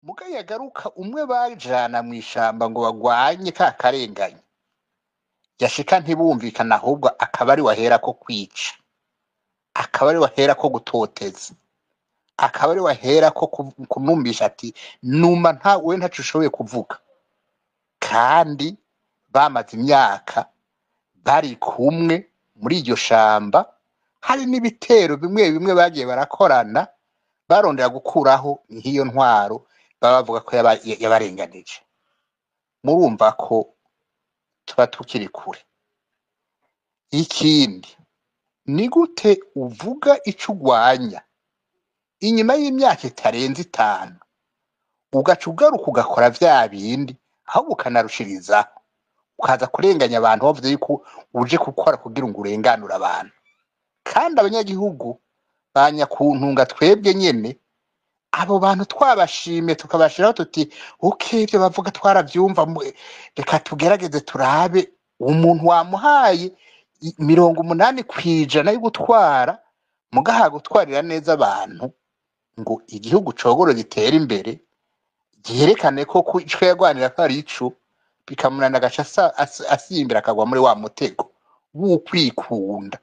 muga yagaruka umwe bajana mw'ishamba ngo bagwanye ka karenganya yashika ntibumvikana ahubwo akaba ari wahera ko kwica akaba ari wahera ko gutoteza akaba ari wahera ko kumwumvisha ati numa we ntaco ushoboye kuvuga kandi bamaze imyaka bari kumwe muri iryo shamba hari n'ibitero bimwe bimwe bagiye barakorana barondera gukuraho nk'iyo ntwaro baba bavuga ko yabarenganije murumva ko tuba tukiri kure ikindi ni gute uvuga ico ugwanya inyuma y'imyaka itarenze 5 ugaca ugaruka ugakora vya bindi ahubwo ukanarushirizaho ukaza kurenganya abantu bavuze yuko uje gukora kugira ngo urenganure abantu kandi abanyagihugu banyakuntunga twebwe nyene abo bantu twabashimye tukabashiraho tuti okay ivyo bavuga twaravyumva reka tugerageze turabe umuntu wamuhaye 80% yo gutwara mugaha gutwarira neza abantu ngo igihugu cogoro gitera imbere giherekane ko ico yagwanira ko ari ico bikamunana gaca asimbira akagwa muri wa mutego w'ukwikunda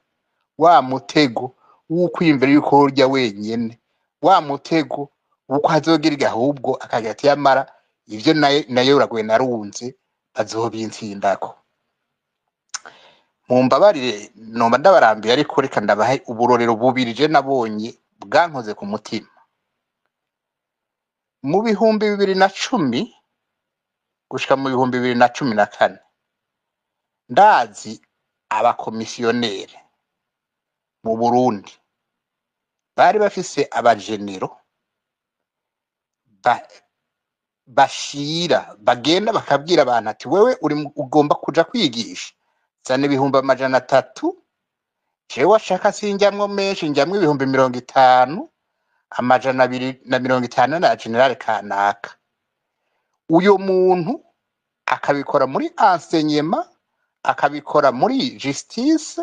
wa mutego w'ukwiyumvira yuko urya wenyene wa mutego uko azogira ahubwo akagira ati yamara ivyo nayo uragoye narunze bazobinsindako mumbabarire nomba ndabarambiye ariko reka ndabahe uburorero bubiri je nabonye bwankoze ku mutima mu 2010 gushika mu 2014 ndazi abakomisiyoneri mu Burundi bari bafise abajenero bashira bagenda bakabwira abantu ati wewe ugomba kuja kwigisha zana 300,000 jewe ashaka sinjamwo menshi njamwo 50,000 250 na general kanaka uyo muntu akabikora muri enseignement akabikora muri justice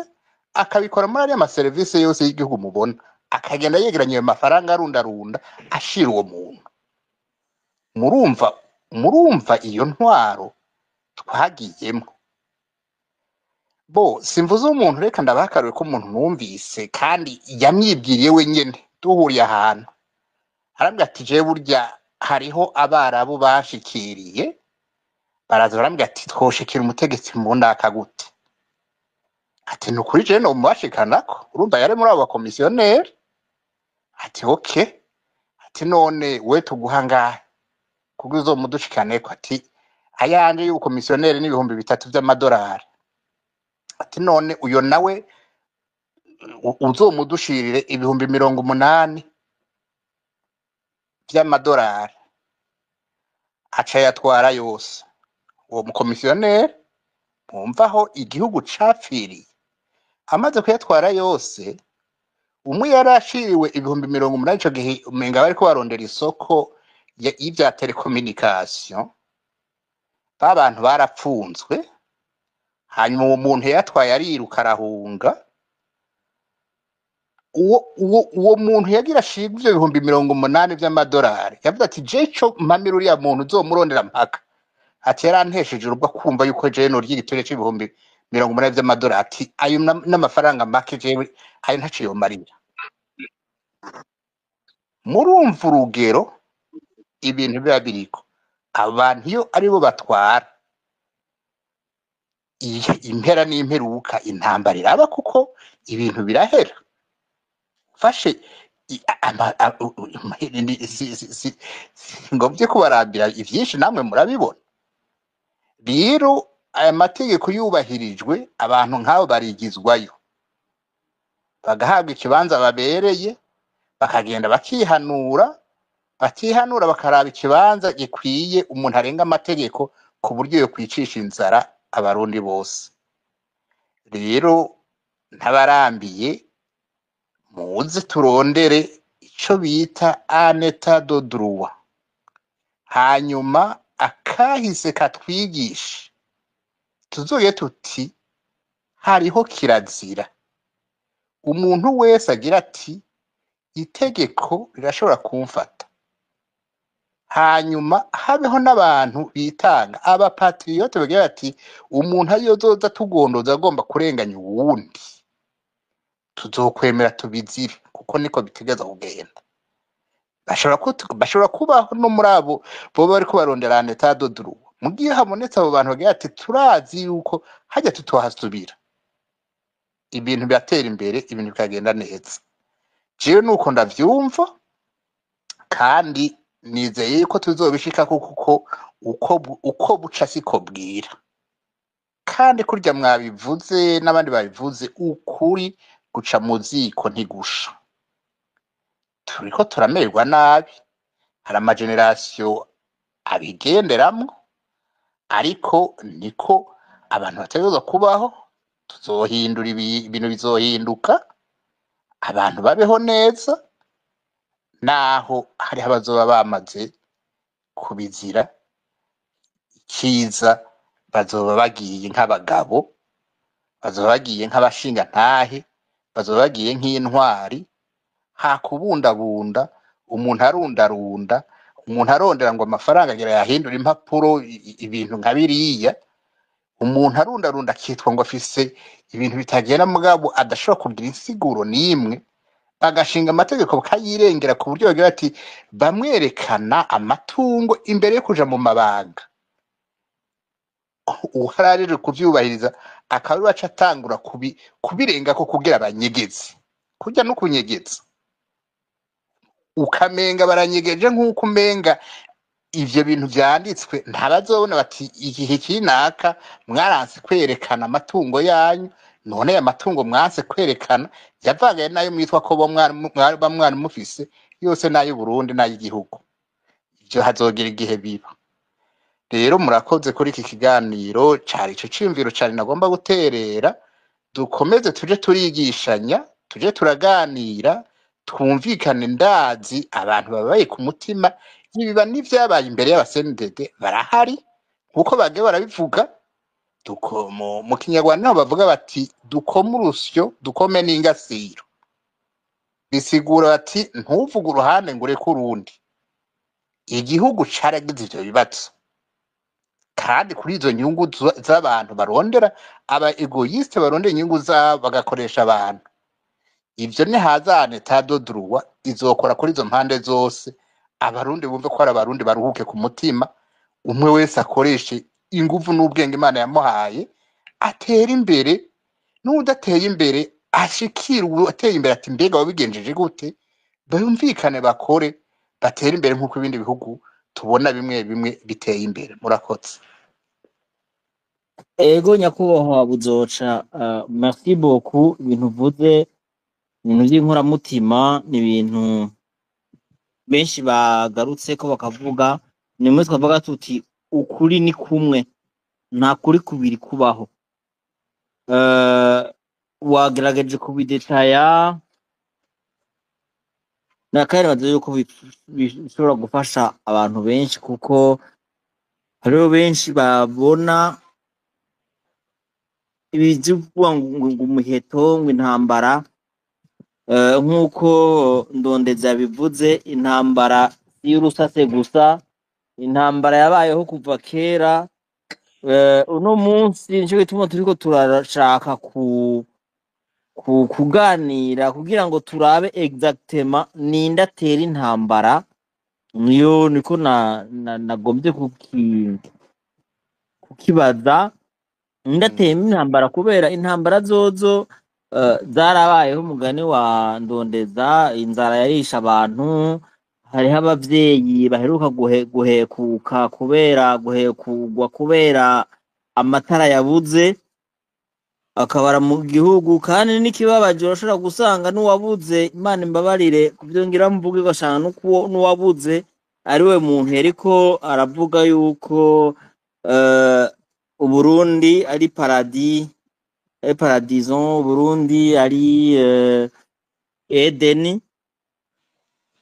akabikora muri ariya service yose y'igihugu mubona akagenda yegeranya ayo mafaranga arundarunda ashira uwo muntu murumva iyo ntwaro twagiyemo bo simvuze umuntu reka ndabakaruye ko umuntu numvise kandi yamwibwiriye wenyene duhuriye ahantu arambwira ati je burya hariho abarabu bashikiriye baraza barambwira ati twoshikira umutegetsi mu ndaka gute ati nukuri je no mubashikanako urumva yari muri abo bakomisiyoneri ati okay ati none we tuguha ngahe kuko uzomudushikaneko ati ayanje y'ubukomisiyoneri ni 3,000 vy'amadolari ati none uyo nawe uzomudushirire 80,000 vy'amadolari aca yatwara yose uwo mukomisiyoneri mwumvaho igihugu capfiriye amaze kuyatwara yose umwe yarashiriwe 80,000 ico gihe umenga bariko barondera isoko y'ivya telecommunication abantu barapfunzwe hanyuma uwo muntu yatwaye ariruka arahunga uwo muntu yagira ashirwa ivyo 80,000 vy'amadolari yavuze ati jeco mpamira uriya muntu uzomurondera mpaka ati yarantesheje urubwo kumva yuko je no ry'igitore c'80,000 vy'amadolari ati ayo n'amafaranga make jewe ayo ntaciye marira murumva urugero ibintu biba biriko abantu iyo aribo batwara impera n'imperuka intambara iraba kuko ibintu birahera fashe ngomvye kubarambira ivyinshi namwe murabibona rero aya mategeko yubahirijwe abantu nk'abo barigizwayo bagahabwa ikibanza babereye bakagenda bakihanura bakaraba ikibanza gikwiye umuntu arenga amategeko ku buryo yo kwicisha inzara abarundi bose rero ntabarambiye muze turondere ico bita un état de droit hanyuma akahise katwigisha tuzoye tuti hariho kirazira umuntu wese agira ati itegeko rirashobora kumfata hanyuma habeho n'abantu bitanga abapatriyote bagira bati umuntu ayozoza tugondoza agomba kurenganya uwundi tuzokwemera tubizire kuko niko bitegeza kugenda. Bashobora kubaho no muri abo bo bariko barondera leta doduru mugiye habonetse abo bantu bagira ati turazi yuko hajya tutohasubira ibintu byatera imbere ibintu bikagenda neza. Jewe nuko ndavyumva kandi nizeye yuko tuzobishika kuko uko buca siko bwira, kandi kurya mwabivuze n'abandi babivuze ukuri guca mu ziko ntigusha. Turiko turamererwa nabi, hari amagenerasiyo abigenderamwo, ariko niko abantu bategerezwa kubaho. Tuzohindura ibintu bizohinduka, abantu babeho neza, naho hariho abazoba bamaze kubizira. Iciza bazoba bagiye nk'abagabo, bazoba bagiye nk'abashingantahe, bazoba bagiye nk'intwari. Hakubundabunda umuntu arundarunda, umuntu arondera ngo amafaranga agira yahindura impapuro ibintu nka biriya, umuntu arundarunda akitwa ngo afise ibintu bitagenda mugabo adashobora kugira insiguro n'imwe, bagashinga amategeko bakayirengera ku buryo bagira ati bamwerekana amatungo imbere yo kuja mu mabanga. Uhararije kuvyubahiriza akaba baca atangura kubirenga ko kugira abanyegezi, kurya no kunyegeza ukamenga baranyegeje nk'uko umenga ivyo bintu vyanditswe ntabazobona bati igihe kinaka mwaranse kwerekana amatungo yanyu, none ya matungo mwanse kwerekana yavagaye nayo mwitwa ko mwari mufise yose nayo Burundi nayo igihugu. Ivyo hazogera igihe biba. Rero murakoze kuri iki kiganiro, cari ico ciyumviro cari nagomba guterera. Dukomeze tuje turigishanya, tuje turaganira, twumvikane. Ndazi abantu babaye ku mutima ibiba n'ivyabaye imbere y'abasendede barahari nkuko bagiye barabivuga. Mu Kinyarwanda bavuga bati dukome urusyo dukome n'ingasiro, bisigura bati ntuvuge uruhande ngo ureke urundi. Igihugu caragize ivyo bibazo, kandi kuri izo nyungu z'abantu barondera, aba egoiste barondera inyungu zabo bagakoresha abantu. Ivyo ni hazane tadodruwa izokora kuri izo mpande zose. Abarundi bumve ko ari abarundi baruhuke ku mutima, umwe wese akoreshe inguvu n'ubwenge Imana yamuhaye, atera imbere. N'udateye imbere ashikira ateye imbere ati mbega wabigenjeje gute, bumvikane bakore batera imbere nk'uko ibindi bihugu tubona bimwe bimwe biteye imbere. Murakoze. Ego nyakubahwa Buzoca, merci beaucoup. Ibintu uvuze ibintu by'inkoramutima ni ibintu benshi bagarutse ko bakavuga. Ni mwe twavuga tuti ukuri ni kumwe, nta kuri kubiri kubaho. Wagerageje kubidetaya nakari bazo yuko bishobora gufasha abantu benshi, kuko hariho benshi babona ibivuga ngo umuheto ngo intambara, nk'uko Ndondeza bivuze, intambara y'urusase gusa, intambara yabayeho kuva kera. Uno munsi nico gituma turiko turashaka kuganira kugira ngo turabe exactement ninde atera intambara. Niyo niko nagombye kukibaza, ninde atera intambara, kubera intambara zozo zarabayeho. Umugani wa Ndondeza, inzara yarisha abantu. Hariho abavyeyi baheruka guhekuka kubera amatara yabuze akabara mu gihugu. Kandi n'ikibabaje urashobora gusanga n'uwabuze, Imana imbabarire kuvyo ngira mvuge, ugasanga n'uwabuze ari we muntu yariko aravuga yuko Uburundi ari paradison, Uburundi ari Edeni,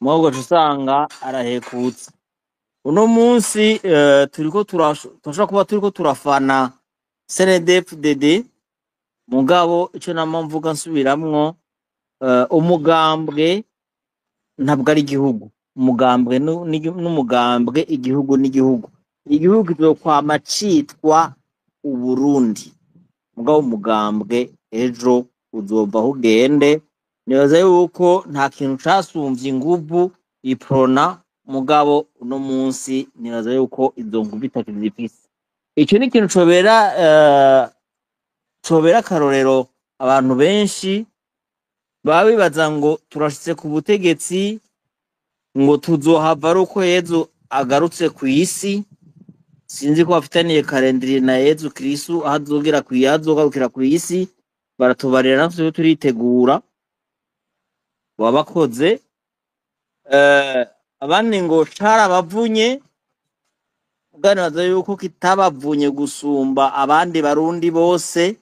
mwogo usanga arahekutse. Uno munsi turashobora kuba turiko turafana CNDD-FDD, mugabo ico nama mvuga nsubiramwo, umugambwe ntabwo ari igihugu. umugambwe n'umugambwe, igihugu n'igihugu. Igihugu kizokwama citwa Uburundi, mugabo umugambwe ejo uzovaho ugende. Nibaza yuko nta kintu casumvye inguvu iprona, mugabo uno munsi nibaza yuko izo nguvu itakizifise. Ico ni ikintu cobera akarorero abantu benshi baba bibaza ngo turashitse ku butegetsi, ngo tuzohava ari uko Yezu agarutse kw'isi. Sinzi ko bafitaniye kalendiri na Yezu Kristu aho azogarukira kw'isi, baratubarira natwe turitegura. Baba bakoze abandi ngo carabavunye, uganibaza yuko kitabavunye gusumba abandi barundi bose.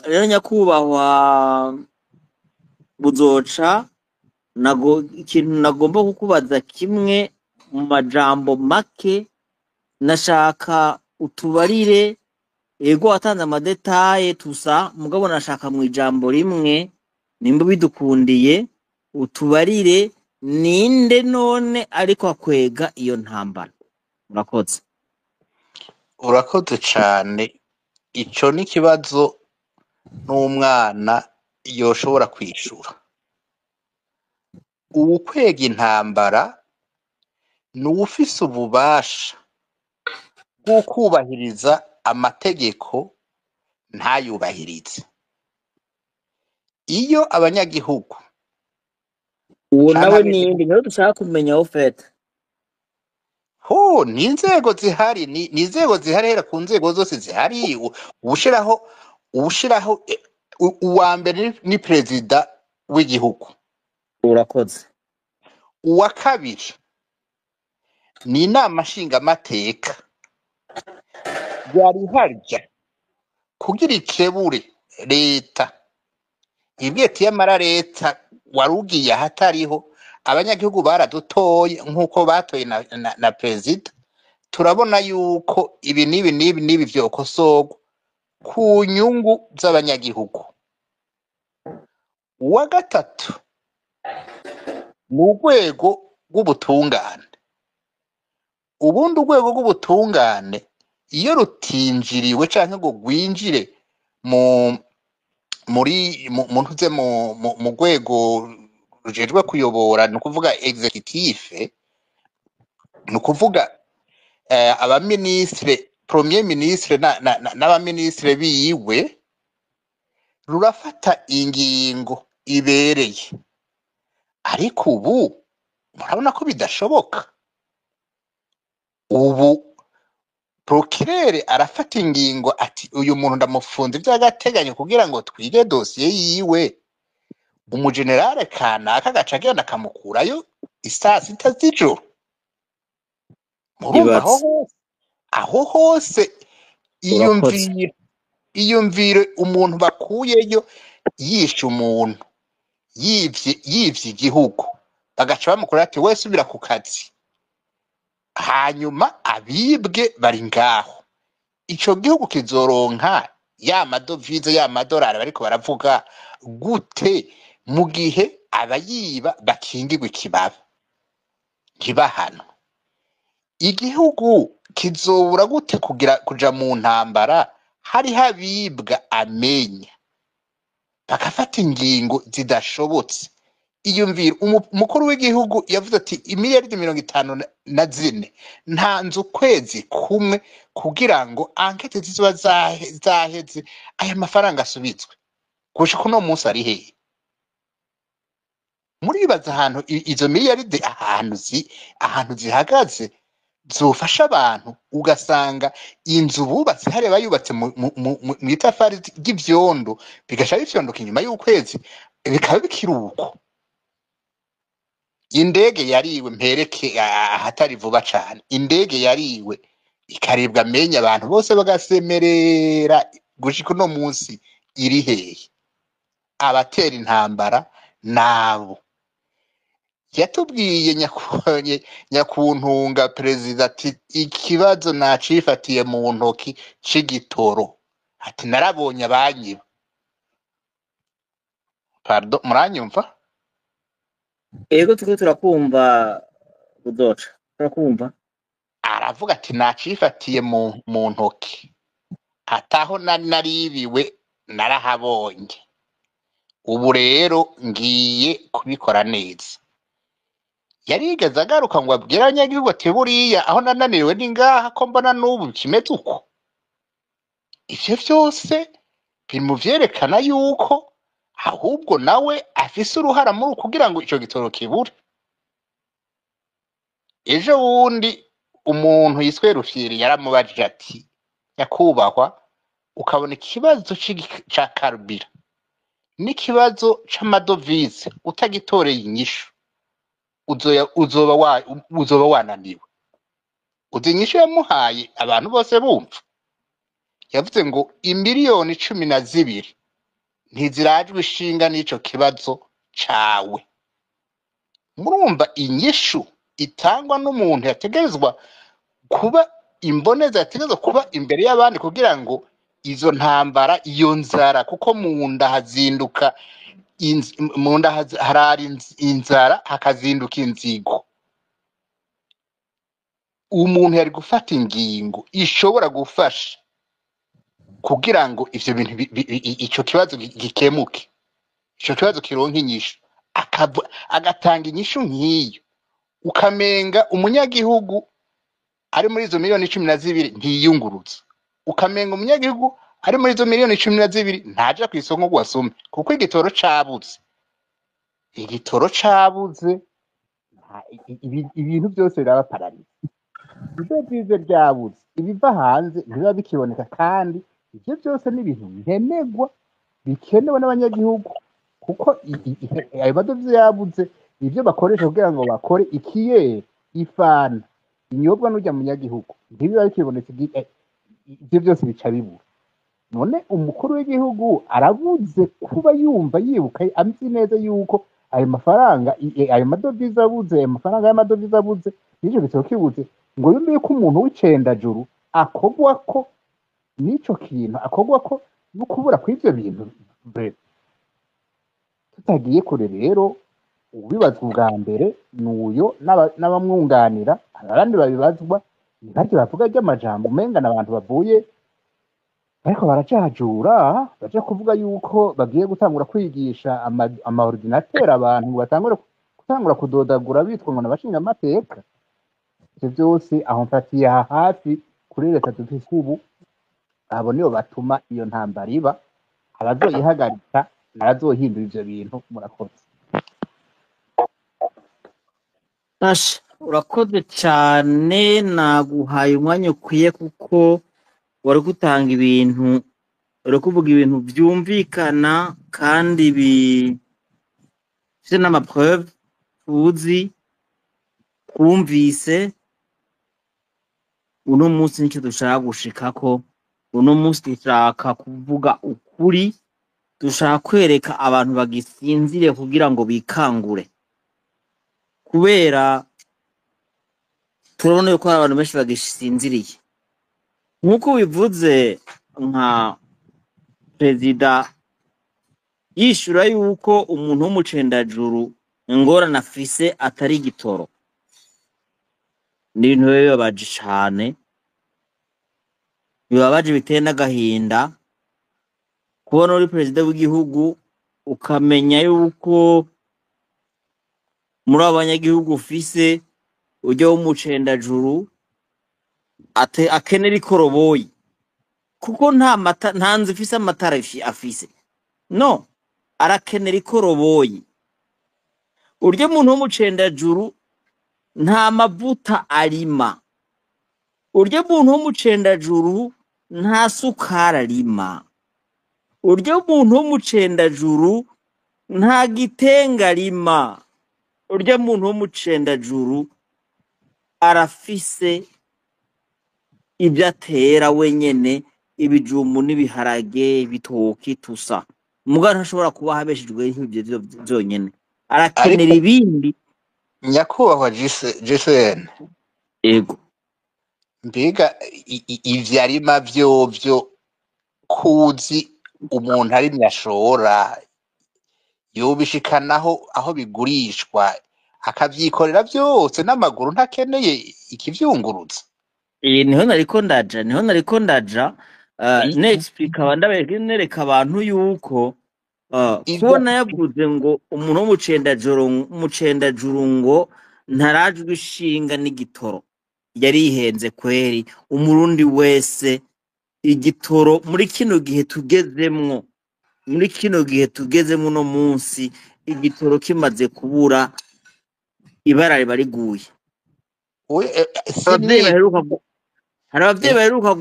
Rero nyakubahwa Buzoca, ikintu nagomba kukubaza kimwe mu majambo make, nashaka utubarire. Ego watanze amadetaye tusa, mugabo nashaka mu ijambo rimwe, nimba bidukundiye utubarire ninde none ariko akwega iyo ntambara. Murakoze. urakoze cane. Ico ni ikibazo n'umwana yoshobora kwishura. Uwukwega intambara ni uwufise ububasha bwo kubahiriza amategeko ntayubahirize. Iyo abanyagihugu Uwo canke nawe abenegihugu, ninde niho dushaka kumenya ofete. ni inzego zihari, ni inzego zihari, hera ku nzego zose zihari. uwushiraho uwa mbere ni perezida w'igihugu, Urakoze. uwa kabiri ni inama nshingamateka yari harya kugira ikebure leta. ibwiye ati yamara leta warugiye ahatariho, abanyagihugu baradutoye nk'uko batoye na perezida, turabona yuko ibi n'ibi vyokosorwa ku nyungu z'abanyagihugu. Uwa gatatu ni urwego rw'ubutungane. Ubundi urwego rw'ubutungane iyo rutinjiriwe canke ngo rwinjire mu rwego rujejwe kuyobora, ni ukuvuga executive, ni ukuvuga abaministre, premier ministre n'abaministre biwe, rurafata ingingo ibereye. Ariko ubu murabona ko bidashoboka. Ubu procureur arafata ingingo ati uyu muntu ndamufunze vy'agateganyo kugira ngo twige dosiye yiwe. Umugenerale kanaka agaca agenda akamukurayo isaa sita z'ijoro. Murumva aho hose iyumvire umuntu bakuyeyo yishe umuntu, yivye igihugu, bagaca bamukura ati we subira ku kazi. Hanyuma abibwe bari ngaho. Ico gihugu kizoronka ya madovize, ya madolari bariko baravuga gute mu gihe abayiba bakingirwa ikibaba ntibahano? Igihugu kizobura gute kuja mu ntambara hari habibwa amenya bakafata ingingo zidashobotse? Iyumvira umukuru w'igihugu yavuze ati imiliyaridi 54 ntanze ukwezi kumwe kugira ngo ankete zizoba zaheze aya mafaranga asubitswe. Gushika uno munsi ari hehe? Muribaza ahantu izo miliyaridi ahantu zihagaze zofasha abantu, ugasanga inzu bubatse hariya bayubatse mu itafari ry'ivyondo, bigasha bifyondoka inyuma y'ukwezi bikaba bikiruko. Indege yariwe, mpereke ahatari vuba cane, indege yariwe ikaribwa amenya, abantu bose bagasemerera. Gushika uno munsi iri hehe? Abatera intambara nabo. Yatubwiye nyakuntunga perezida ati ikibazo nacifatiye mu ntoki c'igitoro, ati narabonye abanyiba. Pardon, muranyumva? ego turiko turakumva buzoca turakumva. aravuga ati nacifatiye mu ntoki ataho nari naribiwe narahabonye ubu rero ngiye kubikora neza. Yarigeze agaruka ngo abwire abanyagihugu ati buriya aho nananiriwe ni ngaha ko mbona n'ubu kimeze uko. Ivyo vyose biri mu vyerekana yuko ahubwo nawe afise uruhara muri kugira ngo ico gitoro kibure. Ejo bundi umuntu yiswe Rufyiri yaramubajije ati nyakubahwa ukabona ikibazo ca karubira n'ikibazo c'amadovize utagitoreye inyishu uzoba wananiwe. Uzi inyishu yamuhaye abantu bose bumva, yavuze ngo imiliyoni 12 ntizirajwe ishinga n'ico kibazo cawe. Murumva inyishu itangwa n'umuntu yategerezwa kuba imboneza, yategerezwa kuba imbere y'abandi kugira ngo izo ntambara, iyo nzara, kuko munda hazinduka munda harari inzara hakazinduka inzigo. Umuntu yari gufata ingingo ishobora gufasha kugira ngo ivyo bintu ico kibazo gikemuke, ico kibazo kironka inyishu, agatanga inyishu nk'iyo, ukamenga umunyagihugu ari muri izo miliyoni 12 ntiyunguruza, ukamenga umunyagihugu ari muri izo miliyoni 12 ntaja kw'isonko ngo asome kuko igitoro cabuze. Igitoro cabuze, ibintu byose biraba pararize. Ibyo byize byabuze, ibiva hanze biba bikiboneka, kandi ibyo byose ni ibintu nkenerwa bikenewe n'abanyagihugu, kuko ayo madovize yabuze, ibyo bakoresha kugira ngo bakore ikiyeri, ifana, inyobwa n'ujya munyagihugu ntibiba bikibonetse, ibyo byose bica bibura. None umukuru w'igihugu arabuze kuba yumva yibuka, amzi neza yuko ayo mafaranga, ayo madovize abuze, ayo mafaranga y'amadovize abuze, n'icyo gitoro kibuze, ngo yumve yuko umuntu w'icendajuru akogwa ko n'ico kintu, akogwa ko no kubura kw'ivyo bintu. Tutagiye kure rero, ubibazwa ubwa mbere n'uyo n'abamwunganira, abandi babibazwa ntibaryo bavuga ry'amajambo umenga n'abantu bavuye ariko baracajura, baje kuvuga yuko bagiye gutangura kwigisha amaordinateur abantu gutangura kudodagura bitwa ngo n'abashinga amateka. Ivyo byose aho mfatiye hafi kuri leta dufise ubu, abo nibo batuma iyo ntambara iba, abazoyihagarika n'abazohindura ivyo bintu. Murakoze. Urakoze cyane, naguhaye umwanya ukwiye kuko wari gutanga ibintu, wari kuvuga ibintu byumvikana kandi bifite n'amapreuve tuzi twumvise. Uno munsi nicyo dushaka gushikako, uno munsi dushaka kuvuga ukuri, dushaka kwereka abantu bagisinzire kugira ngo bikangure, kubera turabona yuko hari abantu benshi bagisinziriye. Nk'uko bivuze, nka perezida yishura yuko umuntu w'umucendajuru ingorane afise atari igitoro, ni ibintu bibabaje cane, bibabaje biteye n'agahinda kubona uri perezida w'igihugu ukamenya yuko muri abo banyagihugu ufise ujya w'umucendajuru akenera ikoroboyi, kuko nta nzu ifise amatara afise, no, arakenera ikoroboyi. Urya muntu w'umucendajuru nta mavuta arima, urya muntu w'umucendajuru nta sukari arima, urya muntu w'umucendajuru nta gitenga arima, urya muntu w'umucendajuru arafise ibyo atera wenyene, ibijumbu n'ibiharage, ibitoki, tusa, mugabo ntashobora kuba habeshejwe n'ivyo vyonyene, arakenera ibindi. Nyakubahwa JCN, ego, mbega ivyo arima vyovyo kuzi umuntu arimye ashora yobishikanaho aho bigurishwa akavyikorera byose n'amaguru ntakeneye ikivyungurutsa. niho nariko ndaja nexplica nereka abantu yuko Ivyo kubona yavuze ngo umuntu w'umucendajuru ngo ntarajwe ishinga n'igitoro yarihenze kweri. Umurundi wese igitoro muri kino gihe tugezemwo uno munsi igitoro kimaze kubura ibara riba riguye. Hari abavyeyi baheruka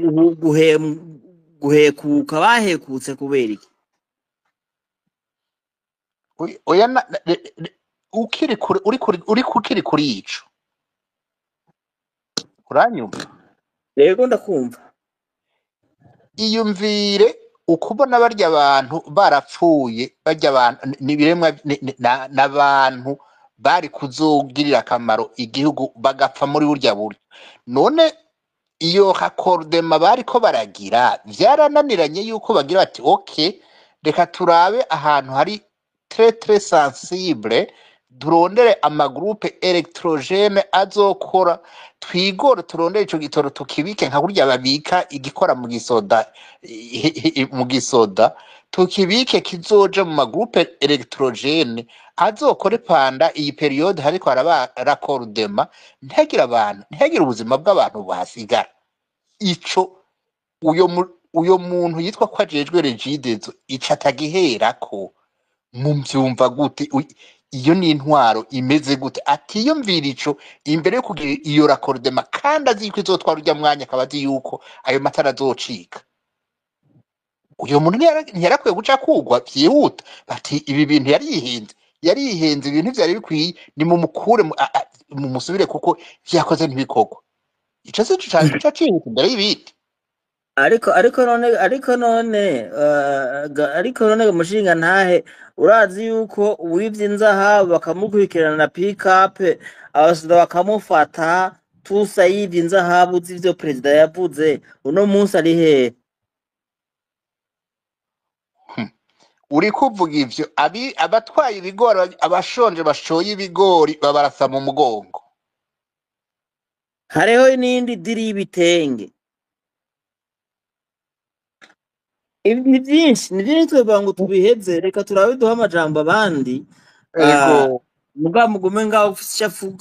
guhekuka bahekutse kubera iki? oya ukiri kuri ico uranyumva? Yego ndakumva. Iyumvire ukubona barya abantu barapfuye, barya abantu nibiremwa n'abantu bari kuzogirira akamaro igihugu bagapfa muri burya buryo. None iyo hakordema bariko baragira vyarananiranye yuko bagira bati okay, reka turabe ahantu hari très sensible durondere amagroupe électrogène azokora, twigore turondere ico gitoro tukibike nka kurya babika igikora mu gisoda tukibike kizoja mu magroupe électrogène azokore panda iyi periode hariko haraba raccordement, ntihagire ubuzima bw'abantu bahasigara. Ico uyo muntu yitwa ko ajejwe Regideso ico atagiherako mumvyumva gute? Iyo ni intwaro imeze gute? Atiyumvira ico imbere yo kugira iyo raccordement kandi azi ko izotwara urya mwanya, akaba azi yuko ayo matara azocika. Uyo muntu ntiyarakwiye guca kugwa vyihuta bati ibi bintu yarihenze ibintu vyari bikwiye nimumukure mumusubire kuko vyakoze ntibikogwa. Ico si cyo cyihuta imbere y'ibiti. ariko none mushinga ntahe urazi yuko uwivye inzahabu bakamukurikirana na pick up abasida bakamufata tusa yivye inzahabu z'ivyo perezida yavuze uno munsi ari hehe? Uri kuvuga ivyo abatwaye ibigori, abashonje bashoye ibigori babarasa mu mugongo. Hariho n'indi diri y'ibitenge. Ni byinshi twebwe ngo tubiheze, reka turabe duha amajambo abandi. Mugabo mugume ngaho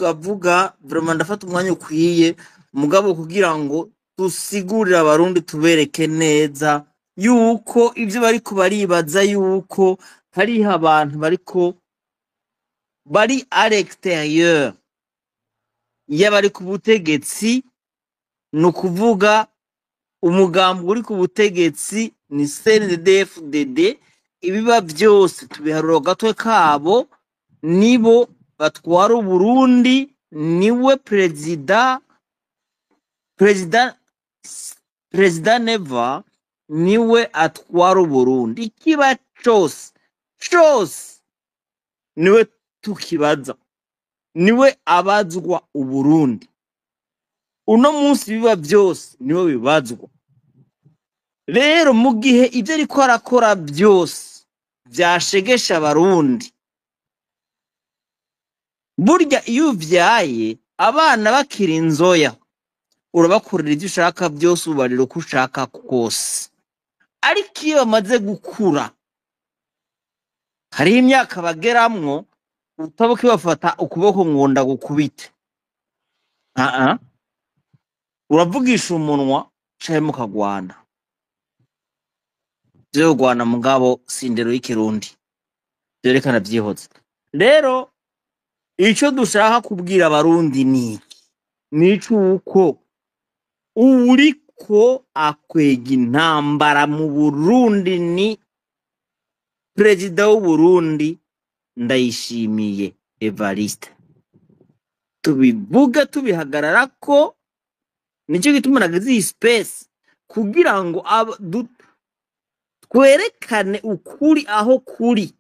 avuga vraiment ndafata umwanya ukwiye mugabo kugira ngo dusigurire abarundi tubereke neza yuko ivyo bariko baribaza yuko hariho abantu bari à l'extérieur y'abari ku butegetsi, ni ukuvuga umugambi uri ku butegetsi ni CNDD-FDD. Ibiba byose tubiharuro gatwe kabo, nibo batwara Uburundi, niwe perezida Neva niwe atwara Uburundi. Ikiba cose niwe tukibaza, niwe abazwa Uburundi. Uno munsi biba byose niwe bibazwa. Rero mu gihe ibyo ariko arakora byose byashegesha abarundi, burya iyo uvyaye abana bakiri inzoya urabakorera ibyo ushaka byose, ubarira uko ushaka kose. Ariko iyo bamaze gukura hari imyaka bageramwo utabuke bafata ukuboko ngonda gukubite. Uravugisha umunwa caye mu kagwana byo gwana mugabo sindero y'ikirundi byerekana byihoze. Rero ico dushaka kubwira abarundi ni uko uriko akwega intambara mu Burundi ni perezida w'u Burundi Ndayishimiye Evariste. Tubivuga tubihagarara ko nicyo gituma nagaze iyi space kugira ngo twerekane ukuri aho kuri.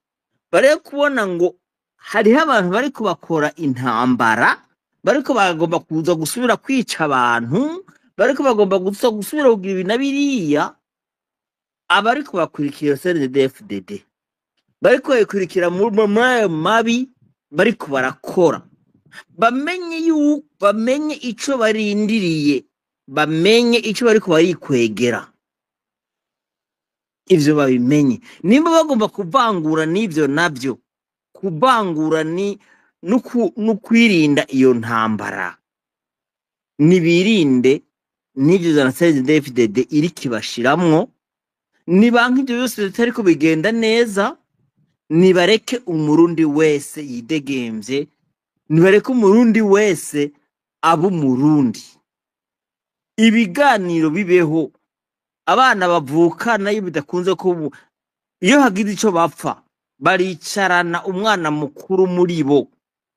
Bare kubona ngo hariho abantu bari kubakora intambara, bariko bagomba kuza gusubira kwica abantu, bariko bagomba gusubira kugira ibintu biriya, abariko bakurikira CNDD-FDD bariko bayikurikira muri ayo mabi bariko barakora, bamenye ico barindiriye, bamenye ico bariko barikwegera, ivyo babimenye. Nimba bagomba kuvangura n'ivyo navyo, kuvangura n'ukwirinda iyo ntambara, nibirinde n'ivyo Jenoside DFDD iriko ibashiramwo, nibanka ivyo byose bitariko bigenda neza, nibareke umurundi wese yidegemvye, nibareke umurundi wese aba umurundi, ibiganiro bibeho, abana bavukana iyo bidakunze ko iyo hagize ico bapfa baricarana, umwana mukuru muri bo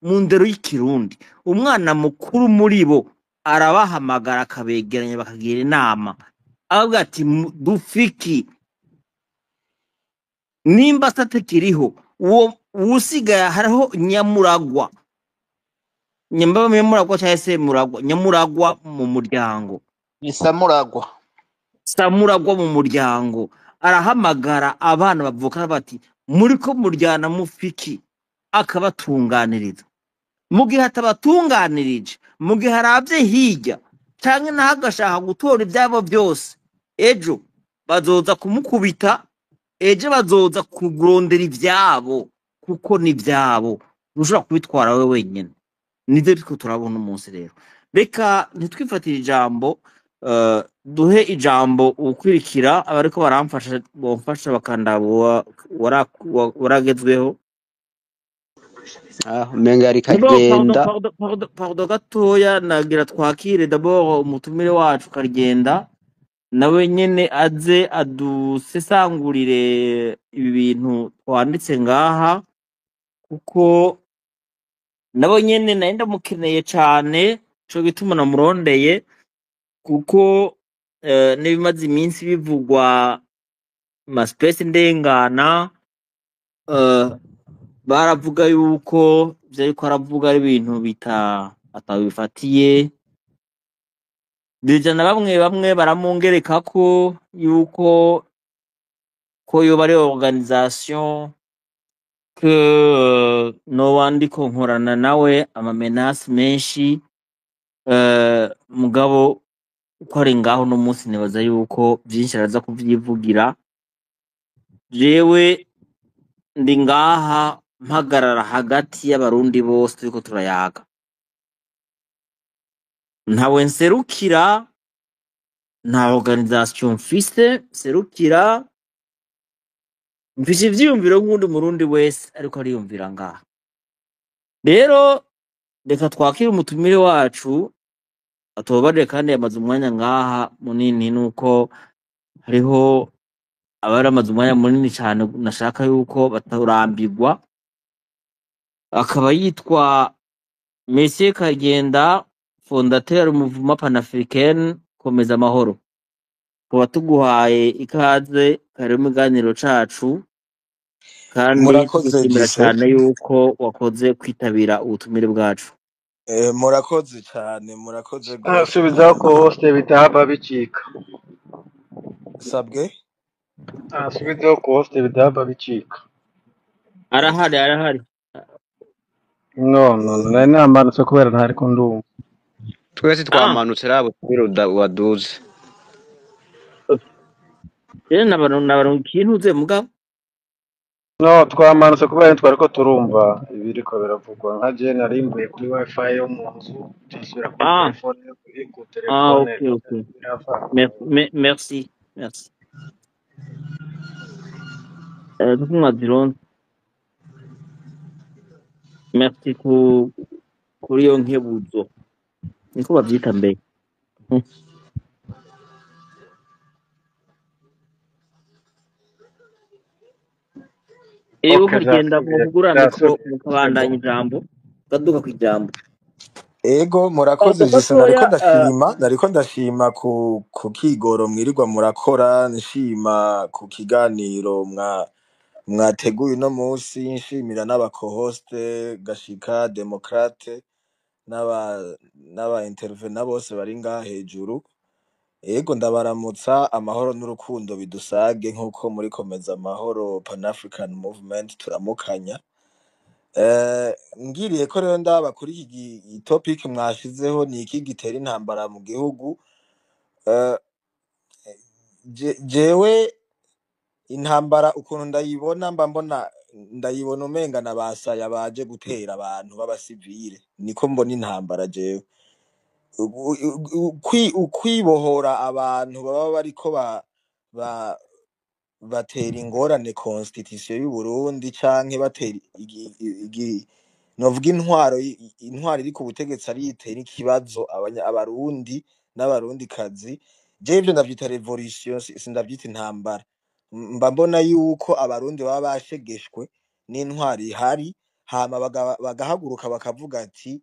mu ndero y'ikirundi, umwana mukuru muri bo arabahamagara akabegeranya bakagira inama, avuga ati dufiki nimba satakiriho uwo usigaye hariho nyamuragwa, nyamuragwa cyangwa se nyamuragwa mu muryango, ni samuragwa, samuragwa mu muryango, arahamagara abana bavukana bati muriko muryana mufiki, akabatunganiriza. Mu gihe atabatunganirije, mu gihe aravye hirya canke naho agashaka gutora ivyabo byose, ejo bazoza kumukubita, ejo bazoza kurondera ivyabo, kuko ni vyabo, ntushobora kubitwara we wenyene. Nivyo turiko turabona umunsi rero. Reka ntitwifatire ijambo, duhe ijambo ukwirikira abariko baramfasha, bomfasha bakandaba waragezweho. Umenga ariko agenda. Pardon gatoya, nagira twakire d'abord umutumire wacu Karigenda, nawe nyene aze adusesangurire ibi bintu twanditse ngaha, kuko nabo nyene nari ndamukeneye cane, co gituma namurondeye, kuko n'ibimaze iminsi bivugwa ma space ndengana, baravuga yuko ivyo ariko aravuga ari ibintu atabifatiye, na bamwe baramungereka ko yuko yoba ari organisation que noba ndiko nkorana nawe amamenasi menshi, mugabo uko ari ngaho no munsi nibaza yuko vyinshi araza kuvyivugira. Jewe ndi ngaha mpagarara hagati y'abarundi bose turiko turayaga, ntawe nserukira, nta organisation mfise nserukira, mfise ivyiyumviro nk'undi murundi wese ariko ariyumvira ngaha. Rero reka twakire umutumire wacu atubabarire, kandi yamaze umwanya ngaha munini, nuko hariho abari amaze umwanya munini cyane, nashaka yuko batarambirwa. Akaba yitwa Monsieur Karigenda, fondateur Mouvement Panafricain Komeza Amahoro. Kuba tuguhaye ikaze kare mu ganiro cacu, kandi tugushimira cyane yuko wakoze kwitabira ubutumire bwacu. Murakoze cyane, murakoze gose. Asubizaho ko hoste bitahava bicika. Sabwe? Asubizaho ko hoste bitahava bicika. Arahari. No, nari namanutse kubera ntari ko ndumva. Twese twamanutse rabo kubera waduze. Rero nabaronka ikintu uze mugabo. No, twamanutse kubera twari ko turumva ibiriko biravugwa. Nka je narimbuye kuri wifi yo mu nzu, nsubira kuri telefone ku telefone. Okay. Merci. Tukumwadiron. Merci kuri yo nkebuzo. Niko bavyita mbere. Ego Karigenda mugurane ko mukabandanya ijambo, gaduka ku ijambo. Ego murakoze Jise, nariko ndashima ku kigoro mwirirwa murakora, nshima ku kiganiro mwateguye no munsi, nshimira n'abakohoste Gashika, Demokrate n'aba intervenant bose bari ngaha hejuru. Ego ndabaramutsa, amahoro n'urukundo bidusage nk'uko muri komeza amahoro Pan African Movement turamukanya. Ngiriye ko rero ndaba kuri iki topic mwashizeho ni iki gitera intambara mu gihugu. Eh, jewe intambara ukuntu ndayibona ndayibona umenga na basaya baje gutera abantu b'abasivile, niko mbona intambara jewe. Ukwibohora abantu baba bariko batera ingorane constitution y'u Burundi canke batera novuga intwaro iri ku butegetsi ari itera ikibazo abarundi n'abarundikazi, jewe ivyo ndavyita revolution, sindavyita intambara. Mba mbona yuko abarundi baba bashegeshwe n'intwaro ihari, hama bagahaguruka bakavuga ati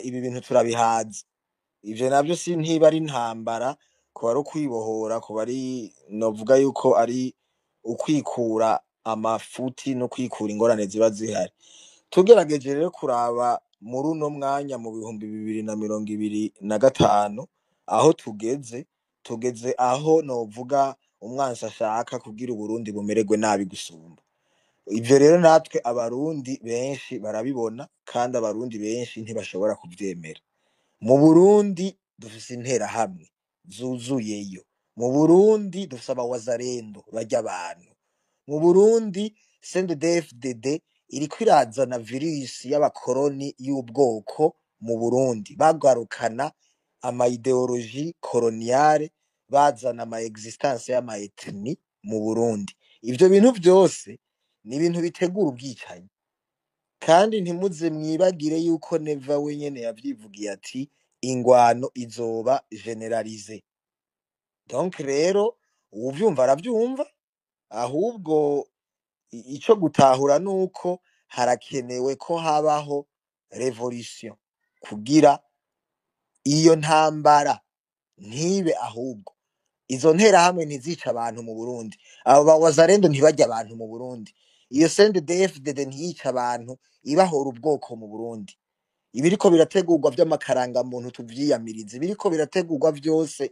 ibi bintu turabihaza. Ivyo navyo ntiba ari intambara, kuba ari ukwibohora, kuba ari novuga yuko ari ukwikura amafuti no kwikura ingorane ziba zihari. Tugerageje rero kuraba muri uno mwanya mu 2025 aho tugeze aho novuga umwansi ashaka kugira Uburundi bumererwe nabi gusumba. Ivyo rero natwe abarundi benshi barabibona, kandi abarundi benshi ntibashobora kuvyemera. Mu Burundi dufise interahamwe zuzuyeyo. Mu Burundi dufise abawazarendo barya abantu. Mu Burundi CNDD-FDD iriko irazana virusi y'abakoroni y'ubwoko mu Burundi, bagarukana ama ideologie coloniale, bazana ama existence y'ama ethnie mu Burundi. Ivyo bintu vyose ni ibintu bitegura ubwicanyi, kandi ntimuze mwibagire yuko Neva wenyene yavyivugiye ati ingwano izoba generalize. Donc rero uwuvyumva aravyumva, ahubwo ico gutahura nuko harakenewe ko habaho revolution kugira iyo ntambara ntibe, ahubwo izo nterahamwe ntizica abantu mu Burundi, abo bawazarendo ntibarya abantu mu Burundi, iyo CNDD-FDD ntiyica abantu ibahora ubwoko mu Burundi. Ibiriko birategurwa vy'amakaranga muntu tuvyiyamirize, ibiriko birategurwa vyose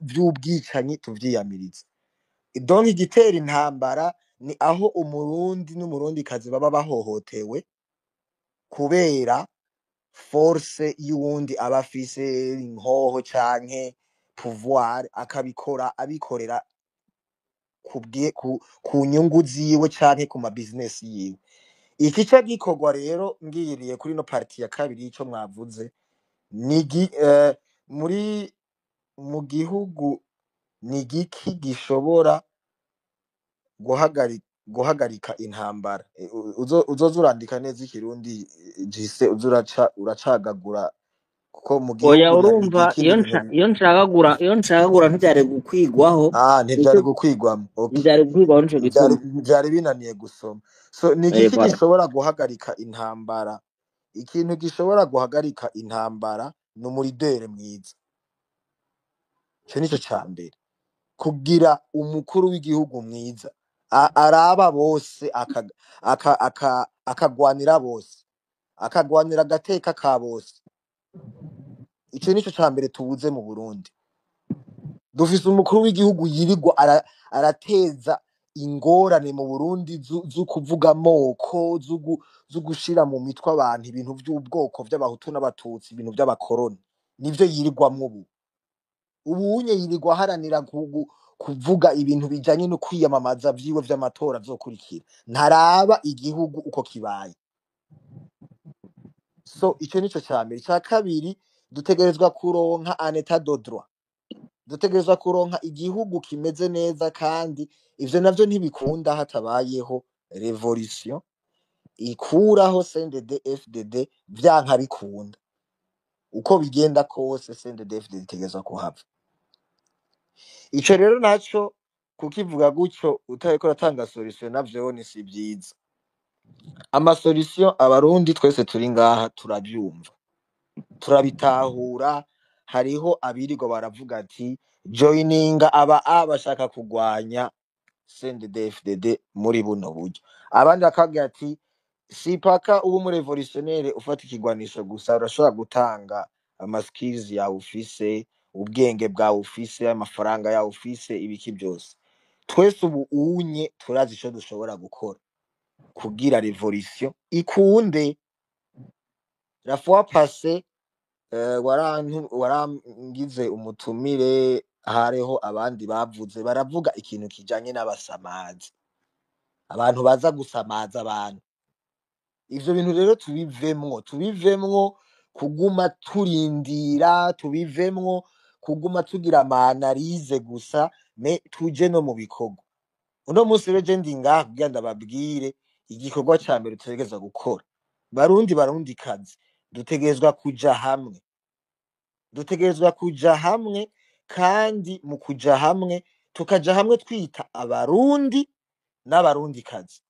vy'ubwicanyi tuvyiyamirize. Donc igitera intambara ni aho umurundi n'umurundikazi baba bahohotewe kubera force y'uwundi aba afise inkoho canke pouvoir, abikorera ku nyungu ziwe canke ku ma business yiwe. Iki ca gikorwa rero ngiriye kuri no parti ya kabiri ico mwavuze ni mu gihugu ni giki gishobora guhagarika intambara. Uzoza urandika neza ikirundi jise, uracagagura kuko mu oya gihugu urumva iyo nshagagura ntivyari gukwigwaho, ntivyari gukwigwamo. Okay, ntivyari gukwigwaho nico gituma vyari binaniye gusoma. So ni giki gishobora guhagarika intambara? Ikintu gishobora guhagarika intambara ni umuridere mwiza. Ico nico ca mbere, kugira umukuru w'igihugu mwiza araba bose, akagwanira bose, akagwanira agateka ka bose. Ico nico ca mbere tubuze mu Burundi. Dufise umukuru w'igihugu yirirwa arateza ingorane mu Burundi zo kuvuga amoko, zo gushira mu mitwe abantu ibintu vy'ubwoko vy'abahutu n'abatutsi, ibintu vy'abakoroni, nivyo yirirwamwo ubu. Ubunye yirirwa haranira kuvuga ibintu bijanye no kwiyamamaza vyiwe vy'amatora azokurikira, ntaraba igihugu uko kibaye. So ico nico ca mbere. Ca kabiri, dutegerezwa kuronka un état de droit, dutegerezwa kuronka igihugu kimeze neza, kandi ivyo navyo ntibikunda hatabayeho revolution ikuraho CNDD-FDD, vyanka bikunda. Uko bigenda kose CNDD-FDD itegerezwa kuhava. Ico rero naco kukivuga gutyo utariko uratanga solution navyo ni si vyiza. Ama solution abarundi twese turi ngaha turavyumva, turabitahura. Hariho abirirwa baravuga ati joininga bashaka kugwanya CNDD-FDD muri buno buryo, abandi bakagira ati si paka ubu mu revolutionnaire ufata ikigwanisho gusa, urashobora gutanga ama skills yawe ufise, ubwenge bwawe ufise, amafaranga yawe ufise, ibiki byose. Twese ubu unye turazi ico dushobora gukora kugira revolution ikunde. La fois passée warangize umutumire, hariho abandi bavuze baravuga ikintu kijanye n'abasamazi, abantu baza gusamaza abantu. Ivyo bintu rero tubivemwo kuguma turindira, tubivemwo kuguma tugira amanalize gusa, me tuje no mu bikorwa. Uno munsi rero je ndi ngaha kugira ndababwire igikorwa ca mbere dutegerezwa gukora. Barundi kazi, dutegerezwa kuja hamwe, kandi mu kuja hamwe tukaja hamwe twita abarundi n'abarundi kazi,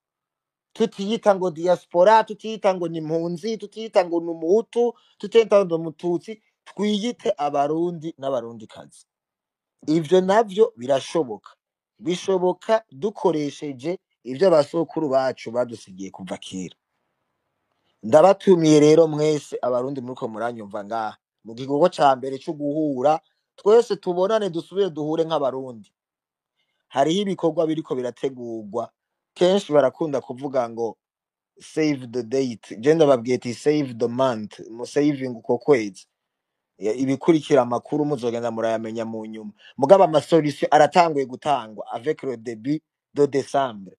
tutiyita ngo diaspora, tutiyita ngo ni impunzi, tutiyita ngo ni umuhutu, tutiyita ngo ni umututsi, twiyite abarundi n'abarundi kazi. Ivyo navyo birashoboka, bishoboka dukoresheje ivyo abasokuru bacu badusigiye kuva kera. Ndabatumiye rero mwese abarundi muriko muranyumva ngaha mu gikorwa ca mbere cyo guhura, twese tubonane, dusubire duhure nk'abarundi. Hariho ibikorwa biriko birategurwa, kenshi barakunda kuvuga ngo save the date, je ndababwiye ati save the month, mu saving uko kwezi. Ibikurikira amakuru muzogenda murayamenya mu nyuma, mugabo amasolution aratanguye gutangwa avec le début de décembre.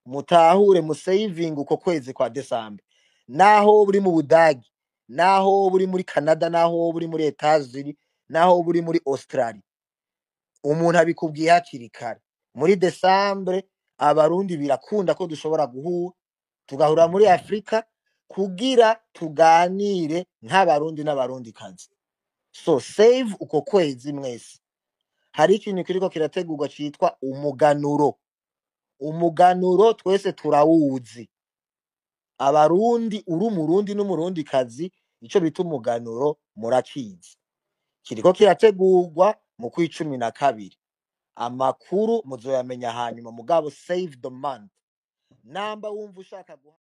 Mutahure mu saving uko kwezi kwa December. Naho buri mu Budagi, naho buri muri Canada, naho buri muri Etats-Unis, naho buri muri Australia, umuntu abikubwiye hakiri kare. Muri December abarundi birakunda ko dushobora guhura, tugahura muri Afrika kugira tuganire nk'abarundi n'abarundi kazi. So save uko kwezi mwese. Hari ikintu kiriko kirategurwa citwa umuganuro. Umuganuro twese turawuzi. Abarundi, uri umurundi n'umurundi kazi, ico bita umuganuro murakizi. Kiriko kirategurwa mu kwa 12. Amakuru muzoyamenya hanyuma, mugabo save the month. Namba wumva ushaka